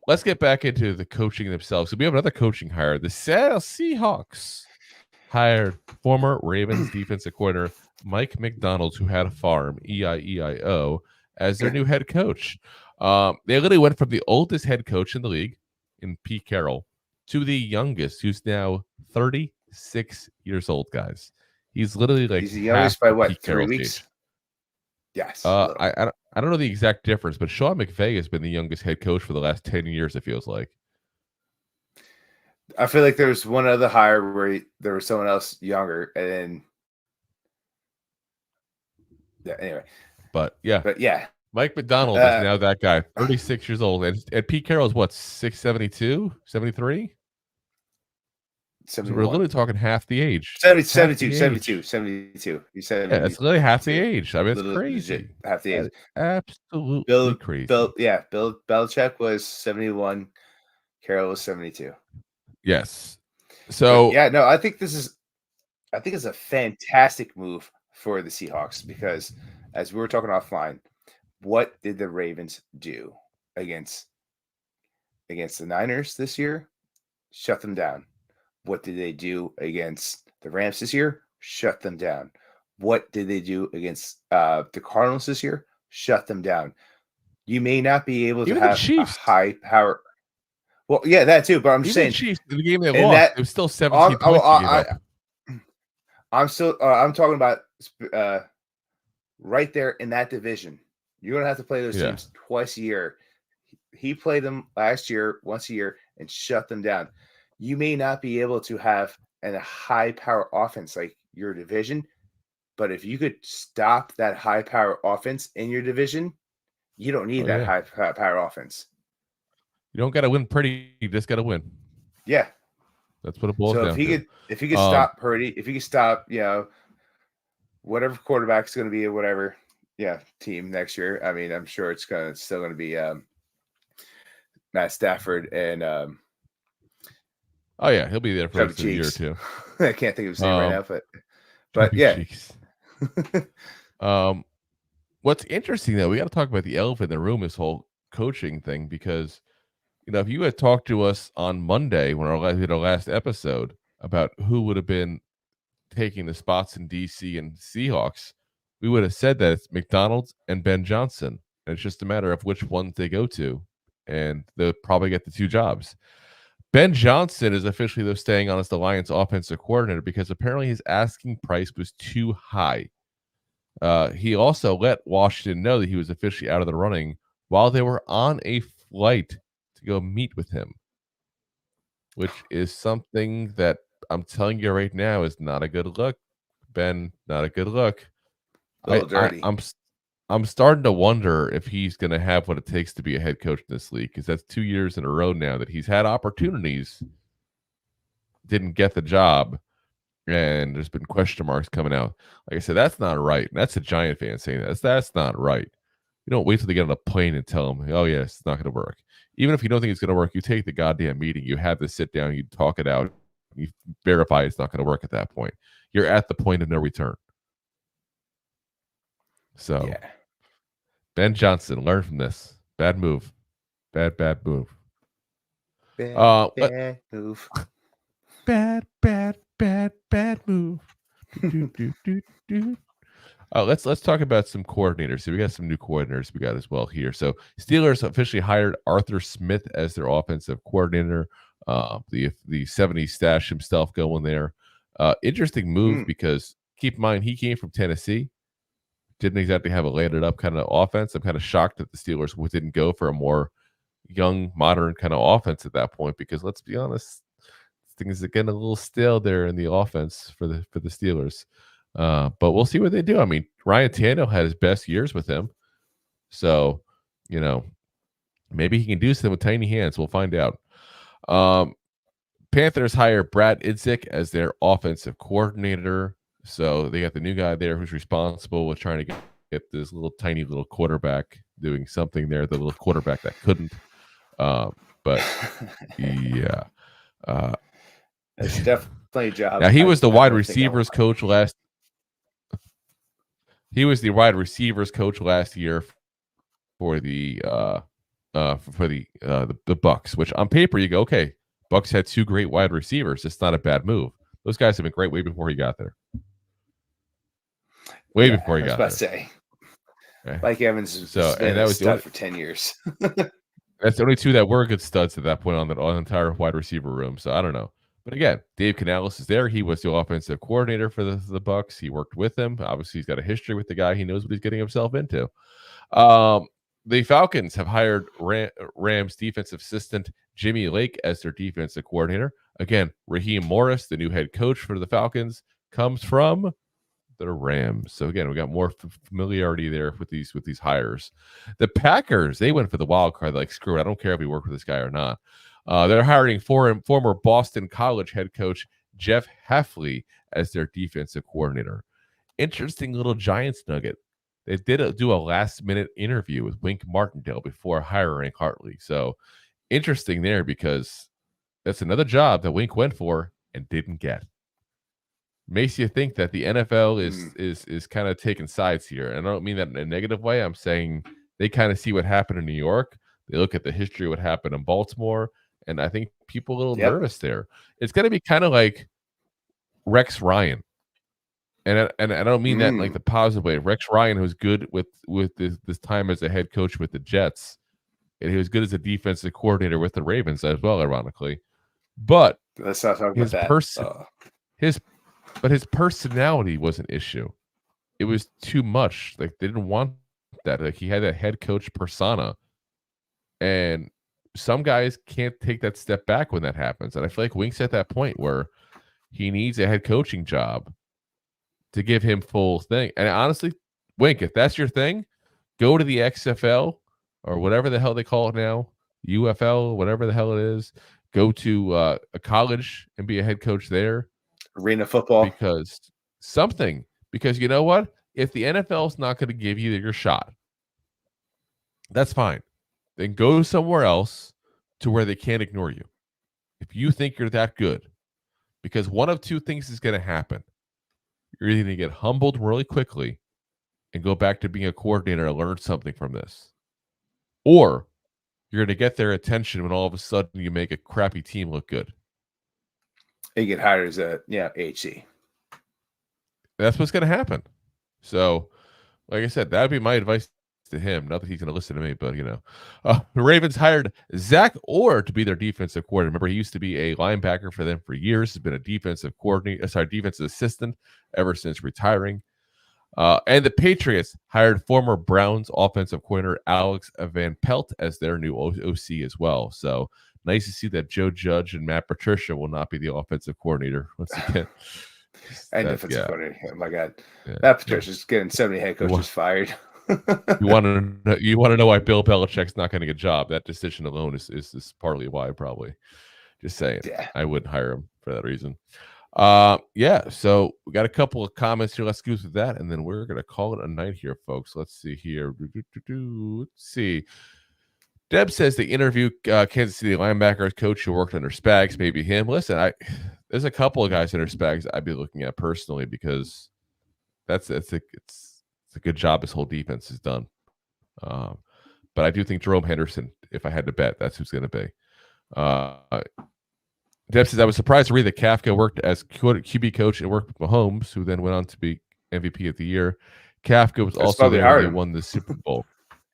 Let's get back into the coaching themselves. So we have another coaching hire. The Seattle Seahawks hired former Ravens defensive coordinator Mike McDonald, who had a farm, E-I-E-I-O, as their new head coach. They literally went from the oldest head coach in the league, in Pete Carroll, to the youngest, who's now 36 years old, guys. He's literally like he's the youngest by what, 3 weeks? Age. Yes. I don't know the exact difference, but Sean McVay has been the youngest head coach for the last 10 years, it feels like. I feel like there was one other hire where there was someone else younger, and then anyway. But yeah, Mike McDonald is now that guy, 36 years old, and Pete Carroll is what, 6'72", 73? So we're literally talking half the age. 72. He's 72. Yeah, it's literally half the age. I mean, it's crazy. Half the age. Absolutely crazy. Bill Belichick was 71. Carroll was 72. Yes. So no, I think it's a fantastic move for the Seahawks because, as we were talking offline, what did the Ravens do against the Niners this year? Shut them down. What did they do against the Rams this year? Shut them down. What did they do against the Cardinals this year? Shut them down. You may not be able to have a high power. Well, yeah, that too. But I'm just saying, Chiefs, the game they lost, it was still 17 points. I'm talking about right there in that division. You're gonna have to play those teams twice a year. He played them last year, once a year, and shut them down. You may not be able to have a high power offense like your division, but if you could stop that high power offense in your division, you don't need high power offense. You don't got to win pretty. You just got to win. Yeah, that's what it boils down to. If he could stop Purdy, if he could stop, whatever quarterback's going to be, whatever, team next year. I mean, I'm sure it's still going to be Matt Stafford and. Oh yeah, he'll be there for a year or two. I can't think of his name right now, but yeah. What's interesting though, we got to talk about the elephant in the room, this whole coaching thing, because if you had talked to us on Monday when we did our last episode about who would have been taking the spots in DC and Seahawks, we would have said that it's McDonald's and Ben Johnson, and it's just a matter of which ones they go to, and they'll probably get the two jobs. Ben Johnson is officially, though, staying on as the Lions offensive coordinator because apparently his asking price was too high. He also let Washington know that he was officially out of the running while they were on a flight to go meet with him, which is something that I'm telling you right now is not a good look, Ben. Not a good look. I'm starting to wonder if he's going to have what it takes to be a head coach in this league, because that's 2 years in a row now that he's had opportunities, didn't get the job, and there's been question marks coming out. Like I said, that's not right. And that's a Giant fan saying that. That's not right. You don't wait till they get on a plane and tell them, oh, yeah, it's not going to work. Even if you don't think it's going to work, you take the goddamn meeting. You have to sit down. You talk it out. You verify it's not going to work at that point. You're at the point of no return. So, Ben Johnson, learn from this. Bad move. Bad move. Bad move. Bad move. Let's talk about some coordinators. So we got some new coordinators we got as well here. So Steelers officially hired Arthur Smith as their offensive coordinator. The 70s stash himself going there. Interesting move because keep in mind he came from Tennessee. didn't exactly have a landed up kind of offense. I'm kind of shocked that the Steelers didn't go for a more young, modern kind of offense at that point, because let's be honest, things are getting a little stale there in the offense for the Steelers. But we'll see what they do. I mean, Ryan Tannehill had his best years with him, so maybe he can do something with tiny hands. We'll find out. Panthers hire Brad Idzik as their offensive coordinator. So they got the new guy there who's responsible with trying to get this tiny little quarterback doing something there, the little quarterback that couldn't. But yeah. It's definitely a job. Now, he was the wide receivers coach last. He was the wide receivers coach last year for the Bucks, which on paper you go, okay, Bucks had 2 great wide receivers. It's not a bad move. Those guys have been great way before he got there. Before he got there. Say, Mike Evans has been a stud for 10 years. That's the only 2 that were good studs at that point on the entire wide receiver room. So I don't know. But again, Dave Canales is there. He was the offensive coordinator for the Bucks. He worked with him. Obviously, he's got a history with the guy. He knows what he's getting himself into. The Falcons have hired Rams defensive assistant Jimmy Lake as their defensive coordinator. Again, Raheem Morris, the new head coach for the Falcons, comes from the Rams. So again, we got more familiarity there with these hires. The Packers, they went for the wild card. Like, screw it, I don't care if we work with this guy or not. They're hiring former Boston College head coach Jeff Hafley as their defensive coordinator. Interesting little Giants nugget. They did do a last-minute interview with Wink Martindale before hiring Hartley. So interesting there, because that's another job that Wink went for and didn't get. Makes you think that the NFL is kind of taking sides here. And I don't mean that in a negative way. I'm saying they kind of see what happened in New York. They look at the history of what happened in Baltimore. And I think people are a little nervous there. It's going to be kind of like Rex Ryan. And I don't mean that in like the positive way. Rex Ryan was good with this time as a head coach with the Jets. And he was good as a defensive coordinator with the Ravens as well, ironically. But let's not talk about that. His personality was an issue. It was too much. Like, they didn't want that. Like, he had that head coach persona. And some guys can't take that step back when that happens. And I feel like Wink's at that point where he needs a head coaching job to give him full thing. And honestly, Wink, if that's your thing, go to the XFL or whatever the hell they call it now, UFL, whatever the hell it is. Go to a college and be a head coach there. Arena football. Because you know what? If the NFL is not going to give you your shot, that's fine. Then go somewhere else to where they can't ignore you. If you think you're that good, because one of 2 things is going to happen. You're either going to get humbled really quickly and go back to being a coordinator and learn something from this, or you're going to get their attention when all of a sudden you make a crappy team look good. You get hired as a HC. That's what's going to happen. So, like I said, that would be my advice to him. Not that he's going to listen to me, but the Ravens hired Zach Orr to be their defensive coordinator. Remember, he used to be a linebacker for them for years. He's been a defensive assistant ever since retiring. And the Patriots hired former Browns offensive coordinator Alex Van Pelt as their new OC as well. So nice to see that Joe Judge and Matt Patricia will not be the offensive coordinator once again. And defensive coordinator. Oh my God, Matt Patricia's getting 70 head coaches fired. You want to know why Bill Belichick's not getting a job? That decision alone is partly why. Probably, just saying. Yeah. I wouldn't hire him for that reason. So we got a couple of comments here. Let's go through that, and then we're gonna call it a night here, folks. Let's see here. Let's see. Deb says they interviewed Kansas City linebackers coach who worked under Spags. Maybe him. Listen, there's a couple of guys under Spags I'd be looking at personally, because it's a good job his whole defense has done. But I do think Jerome Henderson, if I had to bet, that's who's going to be. Deb says, I was surprised to read that Kafka worked as QB coach and worked with Mahomes, who then went on to be MVP of the year. Kafka was also there when they won the Super Bowl.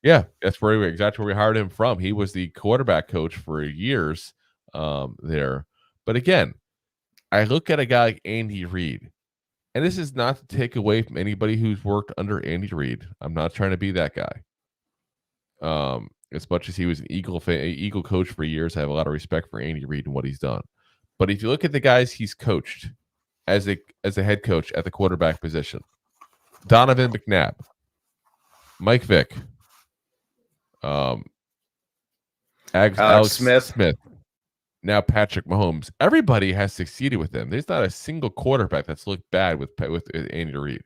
Yeah, that's exactly where we hired him from. He was the quarterback coach for years there. But again, I look at a guy like Andy Reid, And this is not to take away from anybody who's worked under Andy Reid. I'm not trying to be that guy. As much as he was an Eagle coach for years, I have a lot of respect for Andy Reid and what he's done. But if you look at the guys he's coached as a head coach at the quarterback position, Donovan McNabb, Mike Vick, Alex Smith, now Patrick Mahomes. Everybody has succeeded with them. There's not a single quarterback that's looked bad with Andy Reid.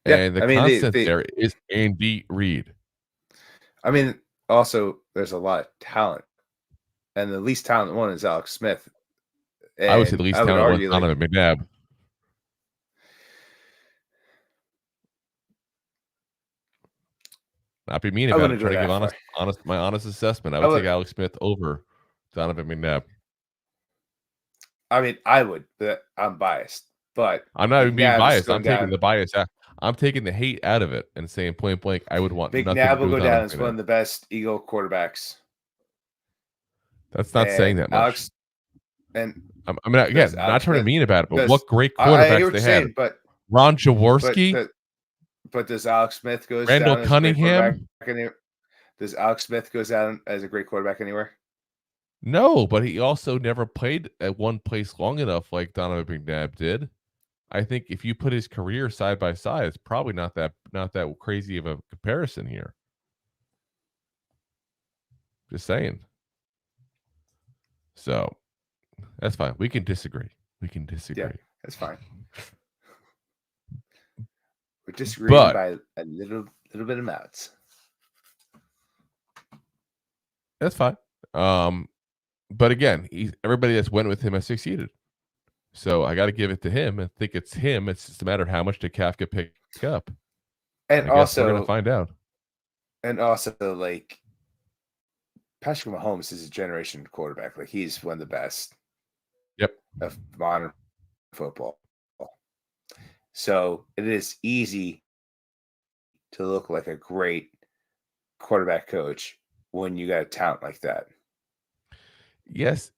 Yeah, and the constant there is Andy Reid. I mean, also, there's a lot of talent. And the least talented one is Alex Smith. And I would say the least talented one is Donovan McNabb. Not be mean about it. Try to give my honest assessment. I would take Alex Smith over Donovan McNabb. I mean, I would, but I'm biased. But I'm not even being biased. I'm taking the bias out. I'm taking the hate out of it and saying point blank, I would want McNabb will go down as one of the best Eagle quarterbacks. That's not saying that much. Alex, and I mean, again, not trying to be mean about it, but what great quarterbacks they had. But Ron Jaworski. But does Alex Smith go Randall down Cunningham? Does Alex Smith go down as a great quarterback anywhere? No, but he also never played at one place long enough like Donovan McNabb did. I think if you put his career side by side, it's probably not that crazy of a comparison here. Just saying. So that's fine. We can disagree. Yeah, that's fine. We're disagreeing by a little bit of mouths. That's fine. But again, everybody that's went with him has succeeded. So I got to give it to him. I think it's him. It's just a matter of how much did Kafka pick up. And also, we're going to find out. And also, like, Patrick Mahomes is a generation quarterback. Like, he's one of the best. Yep. Of modern football. So it is easy to look like a great quarterback coach when you got a talent like that. Yes,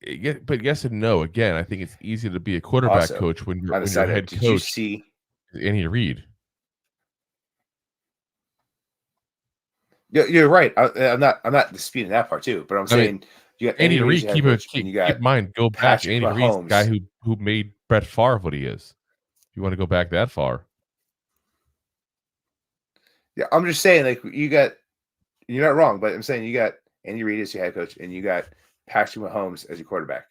but yes and no. Again, I think it's easy to be a quarterback coach when your head coach. Did you see Andy Reid? Yeah, you're right. I'm not disputing that part too. But I'm saying you got Andy Reid. Keep in mind. Go back. Andy Reid's the guy who made Brett Favre what he is. If you want to go back that far. Yeah, I'm just saying. Like you're not wrong, but I'm saying you got Andy Reid as your head coach, and you got Patrick Mahomes as your quarterback.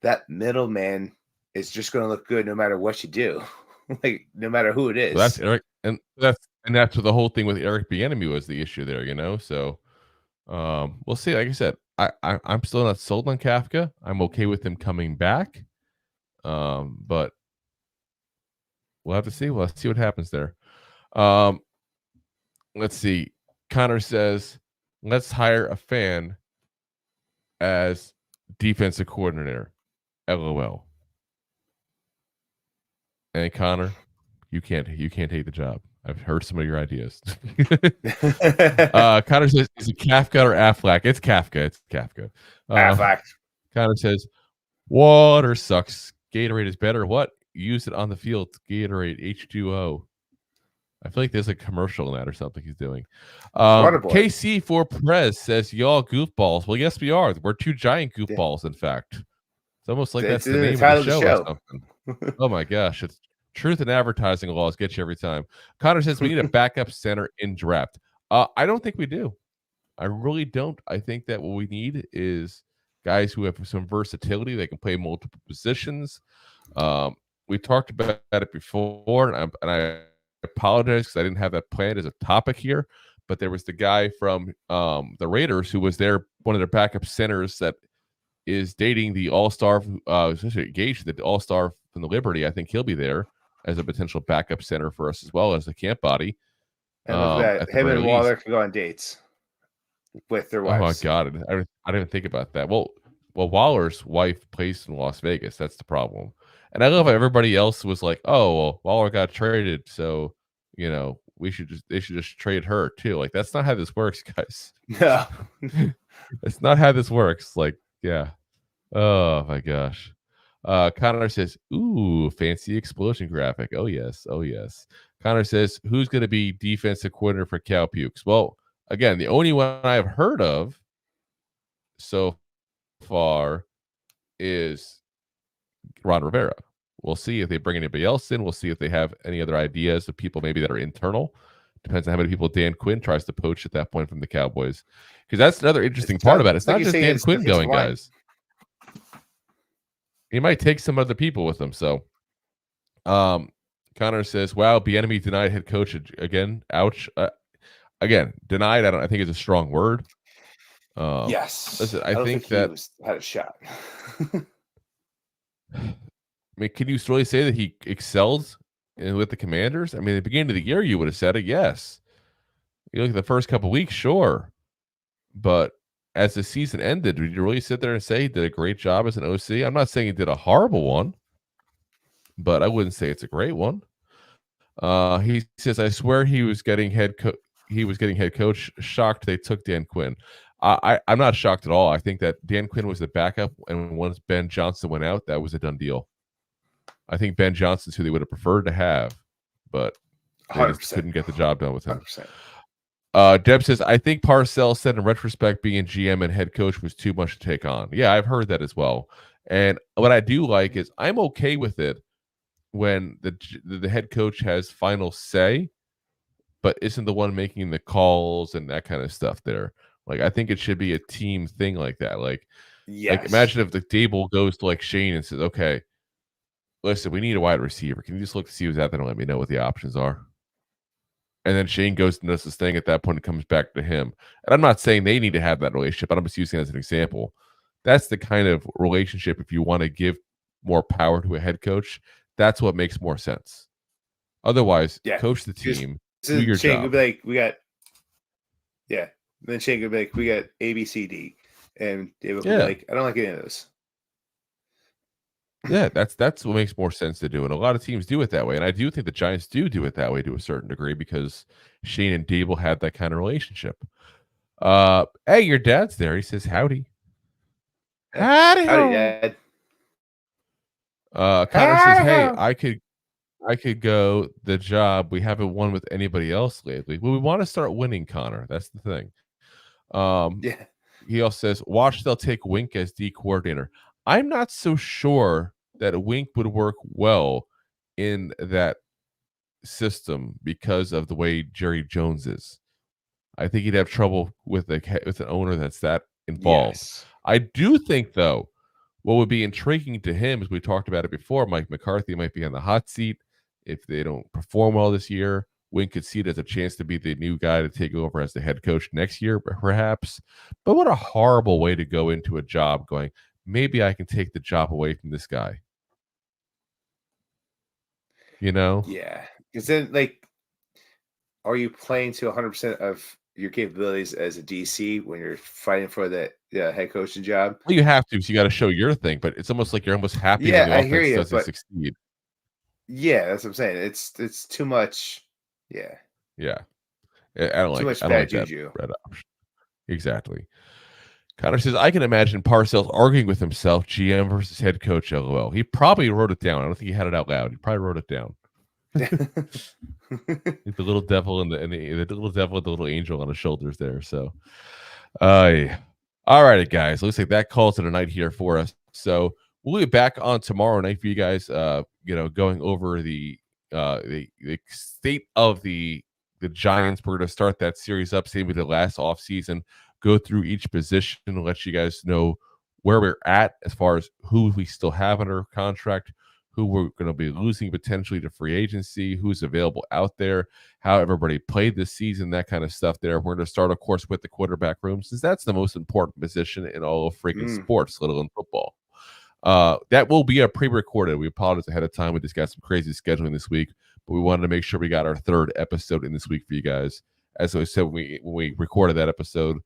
That middleman is just going to look good no matter what you do, like no matter who it is. Well, that's Eric, and that's what the whole thing with Eric Bieniemy was the issue there, you know. So we'll see. Like I said, I'm still not sold on Kafka. I'm okay with him coming back, but we'll have to see. We'll have to see what happens there. Let's see. Connor says, "Let's hire a fan as defensive coordinator." LOL. And Connor, you can't take the job. I've heard some of your ideas. Connor says, "Is it Kafka or Affleck?" It's Kafka. Affleck. Connor says, "Water sucks. Gatorade is better. What? Use it on the field. Gatorade H2O." I feel like there's a commercial in that or something he's doing. KC for Perez says, "Y'all goofballs." Well, yes, we are. We're two giant goofballs, in fact. It's almost like that's the name of the show. Or something. Oh my gosh. It's truth in advertising laws get you every time. Connor says we need a backup center in draft. I don't think we do. I really don't. I think that what we need is guys who have some versatility. They can play multiple positions. We talked about it before, and I apologize because I didn't have that planned as a topic here, but there was the guy from the Raiders who was one of their backup centers that is dating the all-star, engaged the all-star from the Liberty. I think he'll be there as a potential backup center for us as well as a camp body. And him and Waller can go on dates with their wives. Oh my God, I didn't even think about that. Well, Waller's wife plays in Las Vegas. That's the problem. And I love how everybody else was like, "Oh, well, Waller got traded, so they should just trade her too." Like that's not how this works, guys. No, that's not how this works. Like, yeah. Oh my gosh. Connor says, "Ooh, fancy explosion graphic." Oh yes, oh yes. Connor says, "Who's going to be defensive coordinator for Cal Pukes?" Well, again, the only one I've heard of so far is Ron Rivera. We'll see if they bring anybody else in. We'll see if they have any other ideas of people maybe that are internal. Depends on how many people Dan Quinn tries to poach at that point from the Cowboys. Because that's another interesting part about it. It's not just Dan Quinn going, guys. He might take some other people with him. So, Connor says, "Wow, Bieniemy denied head coach again. Ouch." Again, denied. I think is a strong word. Yes, listen, I think that he had a shot. I mean, can you really say that he excelled with the Commanders? I mean, at the beginning of the year, you would have said it. Yes. You look at the first couple of weeks, sure, but as the season ended, did you really sit there and say he did a great job as an OC? I'm not saying he did a horrible one, but I wouldn't say it's a great one. He says, "I swear he was getting head coach. Shocked they took Dan Quinn." I'm not shocked at all. I think that Dan Quinn was the backup, and once Ben Johnson went out, that was a done deal. I think Ben Johnson's who they would have preferred to have, but they just couldn't get the job done with him. 100%. Deb says, "I think Parcells said in retrospect being GM and head coach was too much to take on." Yeah, I've heard that as well. And what I do like is I'm okay with it when the head coach has final say, but isn't the one making the calls and that kind of stuff there. Like, I think it should be a team thing like that. Like, like imagine if the Dable goes to like Shane and says, "Okay, listen, we need a wide receiver. Can you just look to see who's out there and let me know what the options are?" And then Shane goes and does this thing at that point and comes back to him. And I'm not saying they need to have that relationship, but I'm just using it as an example. That's the kind of relationship, if you want to give more power to a head coach, that's what makes more sense. Otherwise, coach the team, do your Shane job. Would be like, we got, and then Shane would be like, we got A, B, C, D. And David would be like, I don't like any of those. Yeah, that's what makes more sense to do. And a lot of teams do it that way. And I do think the Giants do it that way to a certain degree because Shane and Dable had that kind of relationship. Hey, your dad's there. He says, "Howdy." Howdy, Dad. Connor says, "Hey, I could go the job. We haven't won with anybody else lately." Well, we want to start winning, Connor. That's the thing. He also says, "Watch, they'll take Wink as D coordinator." I'm not so sure that Wink would work well in that system because of the way Jerry Jones is. I think he'd have trouble with an owner that's that involved. Yes. I do think, though, what would be intriguing to him, as we talked about it before, Mike McCarthy might be on the hot seat if they don't perform well this year. Wink could see it as a chance to be the new guy to take over as the head coach next year, perhaps. But what a horrible way to go into a job going, maybe I can take the job away from this guy. You know? Yeah. Because then, like, are you playing to 100% of your capabilities as a DC when you're fighting for that head coaching job? Well, you have to, so you got to show your thing, but it's almost like you're almost happy when the offense doesn't succeed. Yeah, that's what I'm saying. It's too much. Yeah. Yeah. I don't like that juju. Red option. Exactly. Connor says, "I can imagine Parcells arguing with himself, GM versus head coach, LOL." He probably wrote it down. I don't think he had it out loud. He probably wrote it down. The little devil and the little devil with the little angel on his shoulders there. So, all right, guys. Looks like that calls it a night here for us. So we'll be back on tomorrow night for you guys. Going over the state of the Giants. We're going to start that series up, same with the last offseason. Go through each position and let you guys know where we're at as far as who we still have under contract, who we're going to be losing potentially to free agency, who's available out there, how everybody played this season, that kind of stuff there. We're going to start, of course, with the quarterback room, since that's the most important position in all of freaking sports, let alone football. That will be a pre-recorded. We apologize ahead of time. We just got some crazy scheduling this week, but we wanted to make sure we got our third episode in this week for you guys. As I said, when we recorded that episode,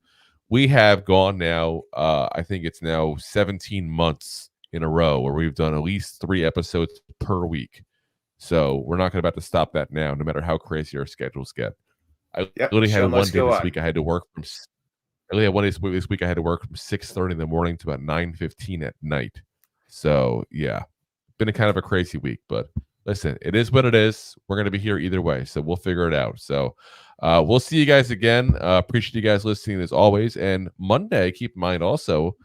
we have gone now, I think it's now 17 months in a row where we've done at least 3 episodes per week. So we're not about to stop that now, no matter how crazy our schedules get. I literally had one day this week I had to work from. I only had one day this week I had to work from 6:30 in the morning to about 9:15 at night. So yeah, been a kind of a crazy week, but listen, it is what it is. We're going to be here either way, so we'll figure it out. So we'll see you guys again. Appreciate you guys listening as always. And Monday, keep in mind also,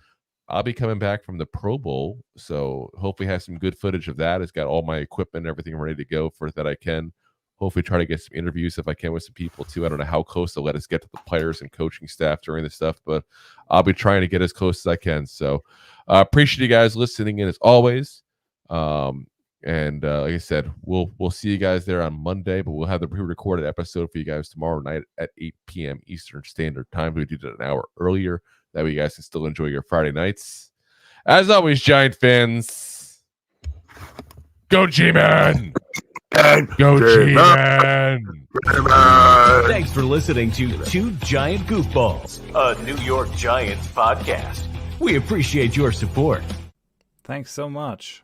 I'll be coming back from the Pro Bowl, so hopefully have some good footage of that. It's got all my equipment and everything ready to go for that I can. Hopefully try to get some interviews if I can with some people too. I don't know how close they'll let us get to the players and coaching staff during this stuff, but I'll be trying to get as close as I can. So appreciate you guys listening in as always. And like I said, we'll see you guys there on Monday, but we'll have the pre-recorded episode for you guys tomorrow night at 8 p.m. Eastern Standard Time. We did it an hour earlier. That way you guys can still enjoy your Friday nights. As always, Giant fans, go G-Man! Go G-Man! Thanks for listening to Two Giant Goofballs, a New York Giants podcast. We appreciate your support. Thanks so much.